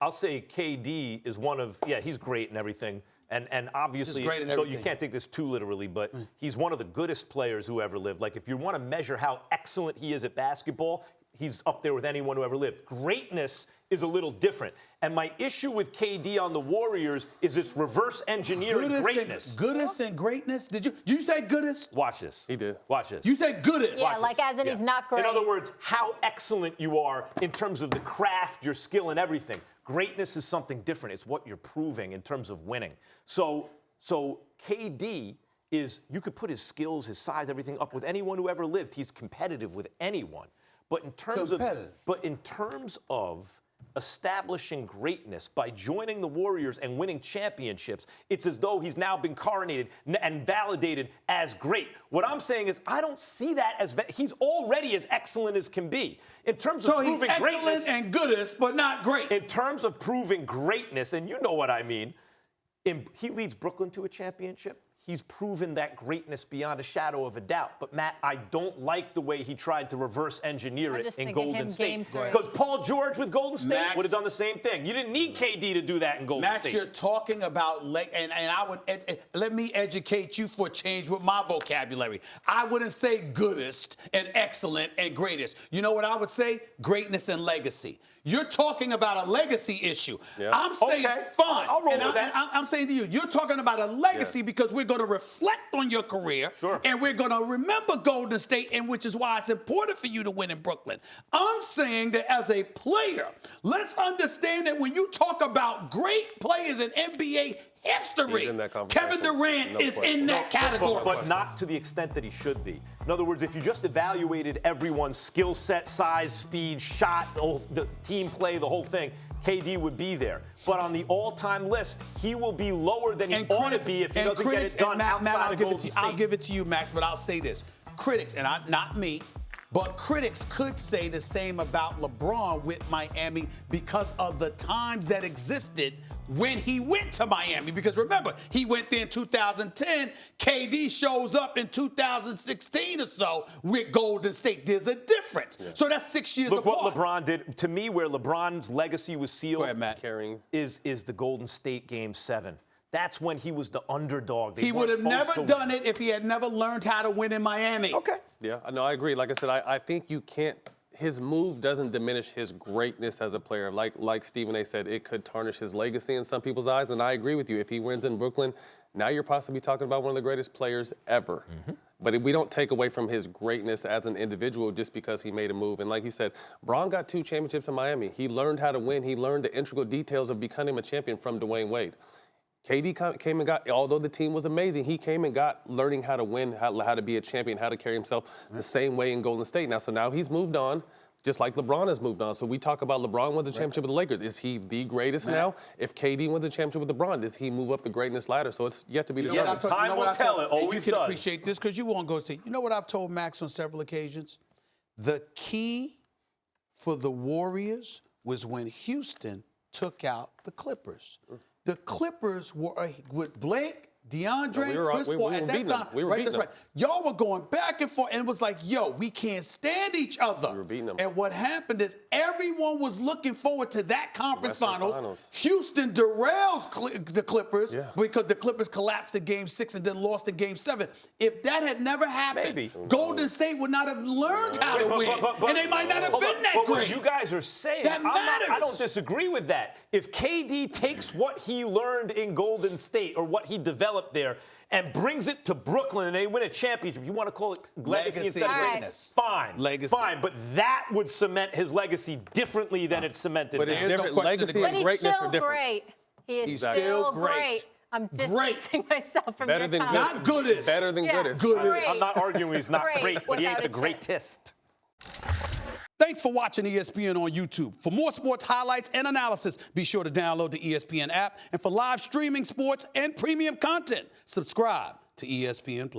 I'll say KD is one of, he's great and everything. And obviously, you can't take this too literally, but he's one of the goodest players who ever lived. Like, if you want to measure how excellent he is at basketball, he's up there with anyone who ever lived. Greatness is a little different. And my issue with KD on the Warriors is it's reverse engineering greatness. Goodness and greatness? Did you say goodest? Watch this. He did. Watch this. You said goodest. Yeah, like as in he's not great. In other words, how excellent you are in terms of the craft, your skill, and everything. Greatness is something different. It's what you're proving in terms of winning. So KD is, you could put his skills, his size, everything up with anyone who ever lived. He's competitive with anyone. But in terms of establishing greatness by joining the Warriors and winning championships, it's as though he's now been coronated and validated as great. What I'm saying is I don't see that as he's already as excellent as can be. In terms of proving greatness. So he's excellent and goodest, but not great. In terms of proving greatness, and you know what I mean, he leads Brooklyn to a championship. He's proven that greatness beyond a shadow of a doubt. But, Matt, I don't like the way he tried to reverse engier it in Golden State. Because Paul George with Golden State would have done the same thing. You didn't need KD to do that in Golden State. Max, you're talking about, and I would, let me educate you for a change with my vocabulary. I wouldn't say goodest and excellent and greatest. You know what I would say? Greatness and legacy. You're talking about a legacy issue. Yeah. I'm saying, fine. I'll roll with that. I'm saying to you, you're talking about a legacy because we're going to reflect on your career. Sure. And we're going to remember Golden State, and which is why it's important for you to win in Brooklyn. I'm saying that as a player, let's understand that when you talk about great players in NBA history, Kevin Durant is in that category. But not to the extent that he should be. In other words, if you just evaluated everyone's skill set, size, speed, shot, the team play, the whole thing, KD would be there. But on the all-time list, he will be lower than he ought to be if he doesn't get it done outside of Golden State. I'll give it to you, Max, but I'll say this. Critics, and not me, but critics could say the same about LeBron with Miami because of the times that existed when he went to Miami. Because remember, he went there in 2010. KD shows up in 2016 or so with Golden State. There's a difference. Yeah. So that's 6 years apart. Look what LeBron did. To me, where LeBron's legacy was sealed is the Golden State Game 7. That's when he was the underdog. He would have never done it if he had never learned how to win in Miami. Okay. Yeah, no, I agree. Like I said, I think you can't. His move doesn't diminish his greatness as a player. Like Stephen A. said, it could tarnish his legacy in some people's eyes. And I agree with you. If he wins in Brooklyn, now you're possibly talking about one of the greatest players ever. Mm-hmm. But we don't take away from his greatness as an individual just because he made a move. And like you said, Bron got 2 championships in Miami. He learned how to win. He learned the integral details of becoming a champion from Dwayne Wade. KD came and got, although the team was amazing, he came and got learning how to win, how to be a champion, how to carry himself the same way in Golden State. Now he's moved on, just like LeBron has moved on. So we talk about LeBron wins the championship with the Lakers. Is he the greatest now? If KD wins the championship with LeBron, does he move up the greatness ladder? So it's yet to be determined. Time will tell. It always does. You can appreciate this because you won't go see. You know what I've told Max on several occasions? The key for the Warriors was when Houston took out the Clippers. The Clippers were with Blake, DeAndre, Chris Paul at that time. That's right. Y'all were going back and forth, and it was like, yo, we can't stand each other. We were beating them. And what happened is everyone was looking forward to that conference finals. Houston derails the Clippers because the Clippers collapsed in Game 6 and then lost in Game 7. If that had never happened, Golden State would not have learned how to win, and they might not have been that great. What you guys are saying, that matters. I don't disagree with that. If KD takes what he learned in Golden State or what he developed there and brings it to Brooklyn and they win a championship, you want to call it legacy instead of greatness? Fine. Legacy. Fine. But that would cement his legacy differently than it's cemented. But it's different. Legacy and greatness are different. Great. He is still great. I'm distancing myself from better than not goodest. Better than goodest. I'm not arguing he's not great, but he ain't the greatest. Thanks for watching ESPN on YouTube. For more sports highlights and analysis, be sure to download the ESPN app. And for live streaming sports and premium content, subscribe to ESPN+.